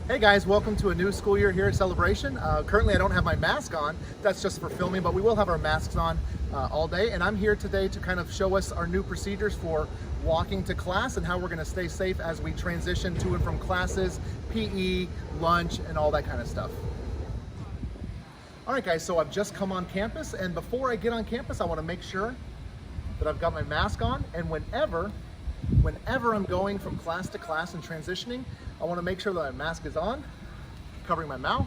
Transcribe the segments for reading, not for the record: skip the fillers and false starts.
Hey guys, welcome to a new school year here at Celebration. Currently I don't have my mask on, that's just for filming, but we will have our masks on all day. And I'm here today to kind of show us our new procedures for walking to class and how we're gonna stay safe as we transition to and from classes, PE, lunch, and all that kind of stuff. All right guys, so I've just come on campus, and before I get on campus, I wanna make sure that I've got my mask on, and whenever I'm going from class to class and transitioning, I want to make sure that my mask is on, covering my mouth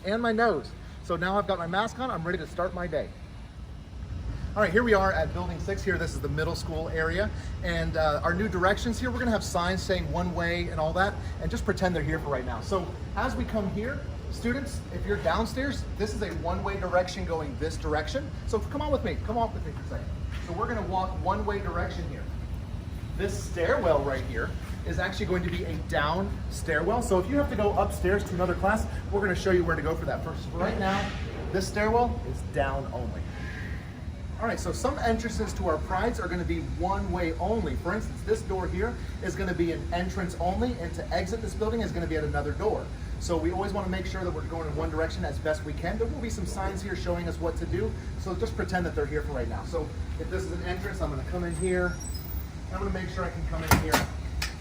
and my nose. So now I've got my mask on, I'm ready to start my day. All right, here we are at Building 6 here. This is the middle school area. And our new directions here, we're gonna have signs saying one way and all that, and just pretend they're here for right now. So as we come here, students, if you're downstairs, this is a one-way direction going this direction. So come on with me for a second. So we're gonna walk one-way direction here. This stairwell right here is actually going to be a down stairwell. So if you have to go upstairs to another class, we're gonna show you where to go for that first. For right now, this stairwell is down only. All right, so some entrances to our prides are gonna be one way only. For instance, this door here is gonna be an entrance only, and to exit this building is gonna be at another door. So we always wanna make sure that we're going in one direction as best we can. There will be some signs here showing us what to do, so just pretend that they're here for right now. So if this is an entrance, I'm gonna come in here. I'm gonna make sure I can come in here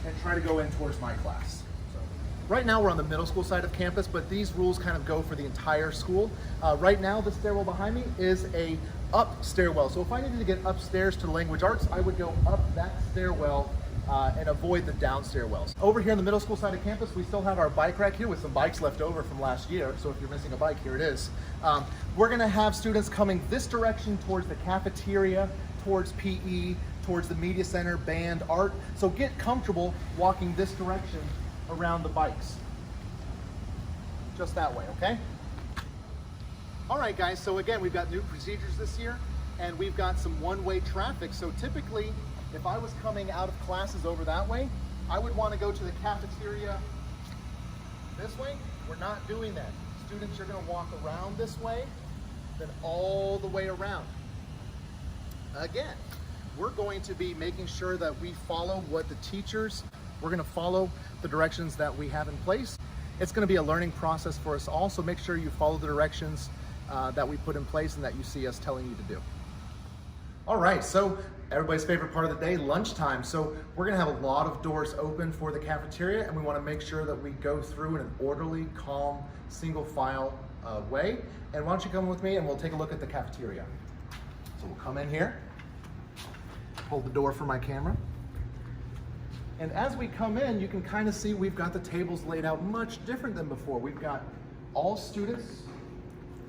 and try to go in towards my class. So, right now we're on the middle school side of campus, but these rules kind of go for the entire school. Right now, the stairwell behind me is a up stairwell. So if I needed to get upstairs to the language arts, I would go up that stairwell and avoid the down stairwells. Over here on the middle school side of campus, we still have our bike rack here with some bikes left over from last year. So if you're missing a bike, here it is. We're gonna have students coming this direction towards the cafeteria, towards PE, towards the media center, band, art. So get comfortable walking this direction around the bikes. Just that way, okay? All right guys, so again, we've got new procedures this year, and we've got some one-way traffic. So typically, if I was coming out of classes over that way, I would want to go to the cafeteria this way. We're not doing that. Students, you're gonna walk around this way, then all the way around. Again, we're going to be making sure that we follow what the teachers, we're gonna follow the directions that we have in place. It's gonna be a learning process for us all, so make sure you follow the directions that we put in place and that you see us telling you to do. All right, so everybody's favorite part of the day, lunchtime. So we're gonna have a lot of doors open for the cafeteria, and we wanna make sure that we go through in an orderly, calm, single file way. And why don't you come with me and we'll take a look at the cafeteria. So we'll come in here, hold the door for my camera. And as we come in, you can kind of see we've got the tables laid out much different than before. We've got all students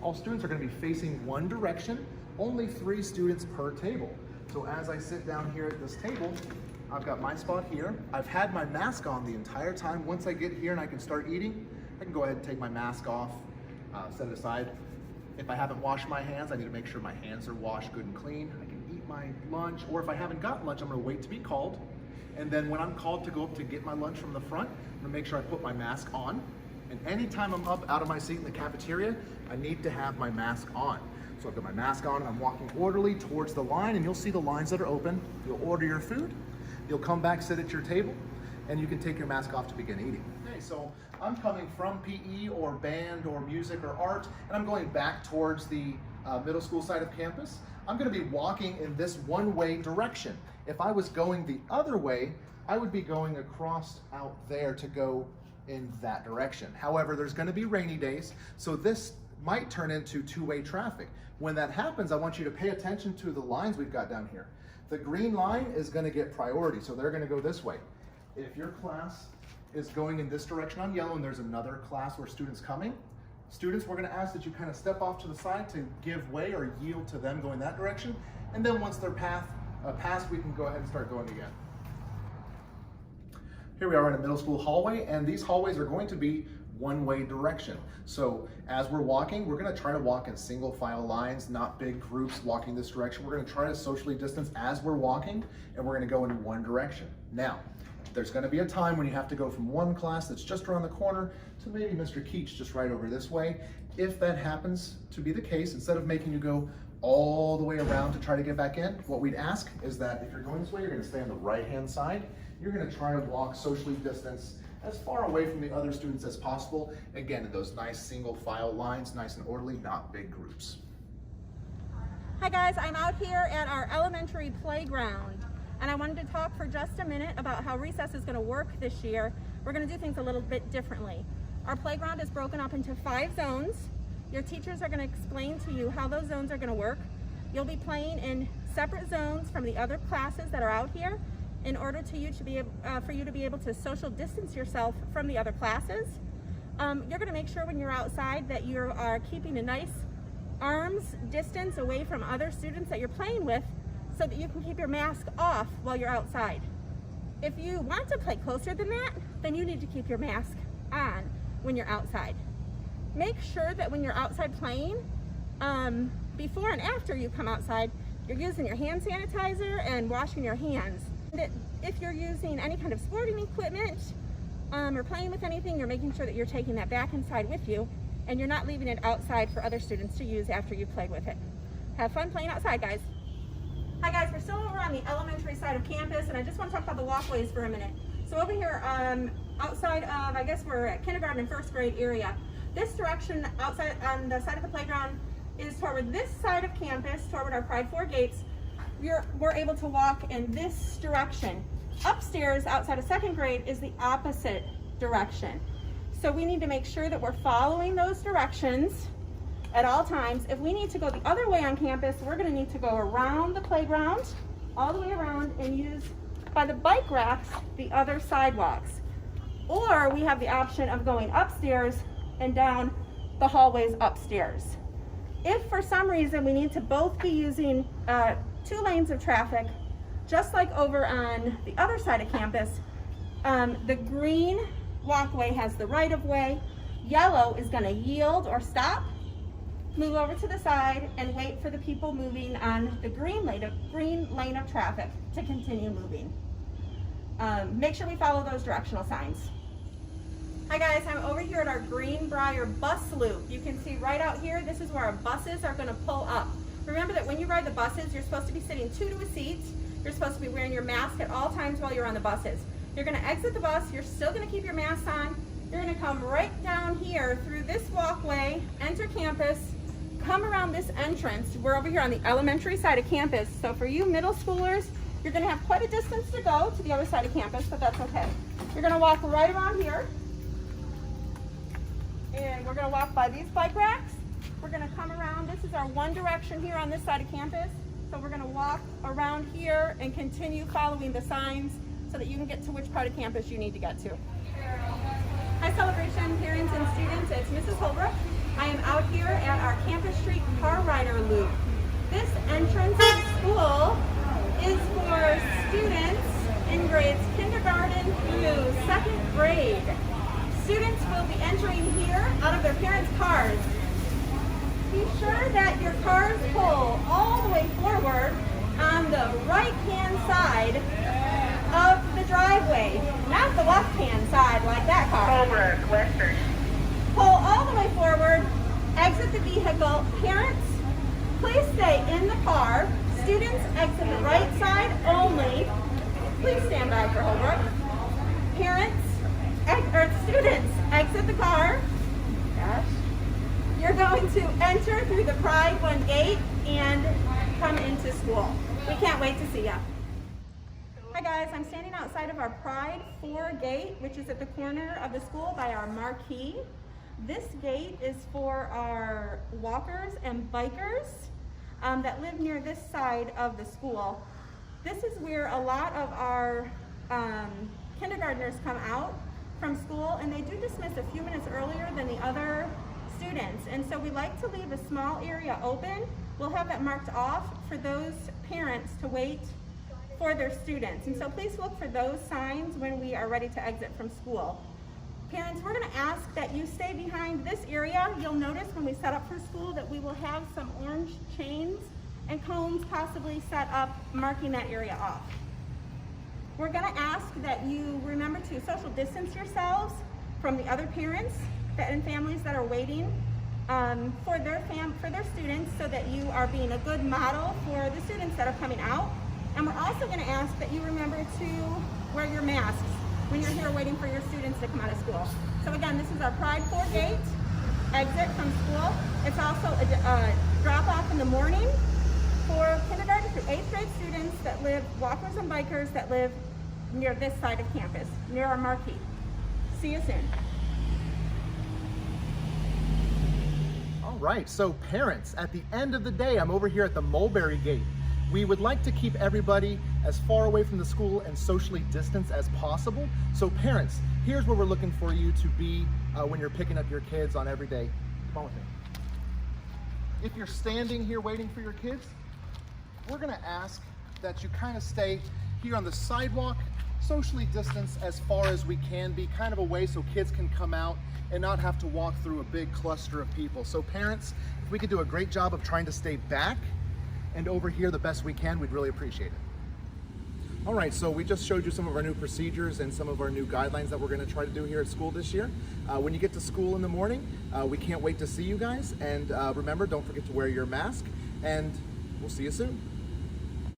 are gonna be facing one direction, only 3 students per table. So as I sit down here at this table, I've got my spot here. I've had my mask on the entire time. Once I get here and I can start eating, I can go ahead and take my mask off, set it aside. If I haven't washed my hands, I need to make sure my hands are washed good and clean. I can eat my lunch, or if I haven't got lunch, I'm gonna wait to be called. And then when I'm called to go up to get my lunch from the front, I'm gonna make sure I put my mask on. And anytime I'm up out of my seat in the cafeteria, I need to have my mask on. So I've got my mask on and I'm walking orderly towards the line, and you'll see the lines that are open. You'll order your food, you'll come back, sit at your table, and you can take your mask off to begin eating. Okay, so I'm coming from PE or band or music or art, and I'm going back towards the middle school side of campus. I'm gonna be walking in this one-way direction. If I was going the other way, I would be going across out there to go in that direction. However, there's gonna be rainy days, so this might turn into two-way traffic. When that happens, I want you to pay attention to the lines we've got down here. The green line is gonna get priority, so they're gonna go this way. If your class is going in this direction on yellow and there's another class where students coming, students, we're gonna ask that you kind of step off to the side to give way or yield to them going that direction. And then once they're passed, we can go ahead and start going again. Here we are in a middle school hallway, and these hallways are going to be one-way direction. So as we're walking, we're gonna try to walk in single file lines, not big groups walking this direction. We're gonna try to socially distance as we're walking, and we're gonna go in one direction. Now, there's gonna be a time when you have to go from one class that's just around the corner to maybe Mr. Keach just right over this way. If that happens to be the case, instead of making you go all the way around to try to get back in, what we'd ask is that if you're going this way, you're gonna stay on the right-hand side. You're gonna try to walk socially distanced as far away from the other students as possible. Again, in those nice single file lines, nice and orderly, not big groups. Hi guys, I'm out here at our elementary playground, and I wanted to talk for just a minute about how recess is going to work this year. We're going to do things a little bit differently. Our playground is broken up into 5 zones. Your teachers are going to explain to you how those zones are going to work. You'll be playing in separate zones from the other classes that are out here in order for you to be able to social distance yourself from the other classes. You're going to make sure when you're outside that you are keeping a nice arm's distance away from other students that you're playing with so that you can keep your mask off while you're outside. If you want to play closer than that, then you need to keep your mask on when you're outside. Make sure that when you're outside playing, before and after you come outside, you're using your hand sanitizer and washing your hands. If you're using any kind of sporting equipment or playing with anything, you're making sure that you're taking that back inside with you and you're not leaving it outside for other students to use after you play with it. Have fun playing outside, guys. Hi guys, we're still over on the elementary side of campus, and I just want to talk about the walkways for a minute. So over here, outside of, I guess we're at kindergarten and first grade area. This direction outside on the side of the playground is toward this side of campus, toward our Pride 4 gates. We're able to walk in this direction. Upstairs, outside of second grade, is the opposite direction. So we need to make sure that we're following those directions at all times. If we need to go the other way on campus, we're going to need to go around the playground, all the way around, and use, by the bike racks, the other sidewalks. Or we have the option of going upstairs and down the hallways upstairs. If for some reason we need to both be using 2 lanes of traffic, just like over on the other side of campus, the green walkway has the right of way. Yellow is going to yield or stop, move over to the side, and wait for the people moving on the green lane of traffic to continue moving. Make sure we follow those directional signs. Hi guys, I'm over here at our Greenbrier bus loop. You can see right out here, this is where our buses are going to pull up. Remember that when you ride the buses, you're supposed to be sitting 2 to a seat. You're supposed to be wearing your mask at all times while you're on the buses. You're going to exit the bus, you're still going to keep your mask on. You're going to come right down here through this walkway, enter campus, come around this entrance. We're over here on the elementary side of campus. So for you middle schoolers, you're going to have quite a distance to go to the other side of campus, but that's okay. You're going to walk right around here. And we're going to walk by these bike racks. We're going to come around. This is our one direction here on this side of campus. So we're going to walk around here and continue following the signs so that you can get to which part of campus you need to get to. Hi Celebration parents and students, it's Mrs. Holbrook. I am out here at our Campus Street Car Rider Loop. This entrance to school is for students in grades kindergarten through 2nd grade. Students will be entering here out of their parents' cars. Be sure that your cars pull all the way forward on the right-hand side of the driveway, not the left-hand side like that car. Holbrook, Western. Pull all the way forward, exit the vehicle. Parents, please stay in the car. Students, exit the right side only. Please stand by for Holbrook. Parents, or students, exit the car. Gosh. You're going to enter through the Pride 1 gate and come into school. We can't wait to see you. Hi guys, I'm standing outside of our Pride 4 gate, which is at the corner of the school by our marquee. This gate is for our walkers and bikers that live near this side of the school. This is where a lot of our kindergartners come out from school, and they do dismiss a few minutes earlier than the other students. And so we like to leave a small area open. We'll have that marked off for those parents to wait for their students. And so please look for those signs when we are ready to exit from school. Parents, we're going to ask that you stay behind this area. You'll notice when we set up for school that we will have some orange chains and cones possibly set up marking that area off. We're going to ask that you remember to social distance yourselves from the other parents and families that are waiting for their students, so that you are being a good model for the students that are coming out. And we're also going to ask that you remember to wear your masks. when you're here waiting for your students to come out of school. So again, this is our Pride 4 gate exit from school. It's also a drop off in the morning for kindergarten through 8th grade students that live, walkers and bikers that live near this side of campus, near our marquee. See you soon. All right, so parents, at the end of the day, I'm over here at the Mulberry Gate. We would like to keep everybody as far away from the school and socially distanced as possible. So parents, here's where we're looking for you to be when you're picking up your kids on every day. Come on with me. If you're standing here waiting for your kids, we're gonna ask that you kind of stay here on the sidewalk, socially distanced as far as we can be, kind of away so kids can come out and not have to walk through a big cluster of people. So parents, if we could do a great job of trying to stay back and over here the best we can, we'd really appreciate it. All right, so we just showed you some of our new procedures and some of our new guidelines that we're gonna try to do here at school this year. When you get to school in the morning, we can't wait to see you guys. And remember, don't forget to wear your mask, and we'll see you soon.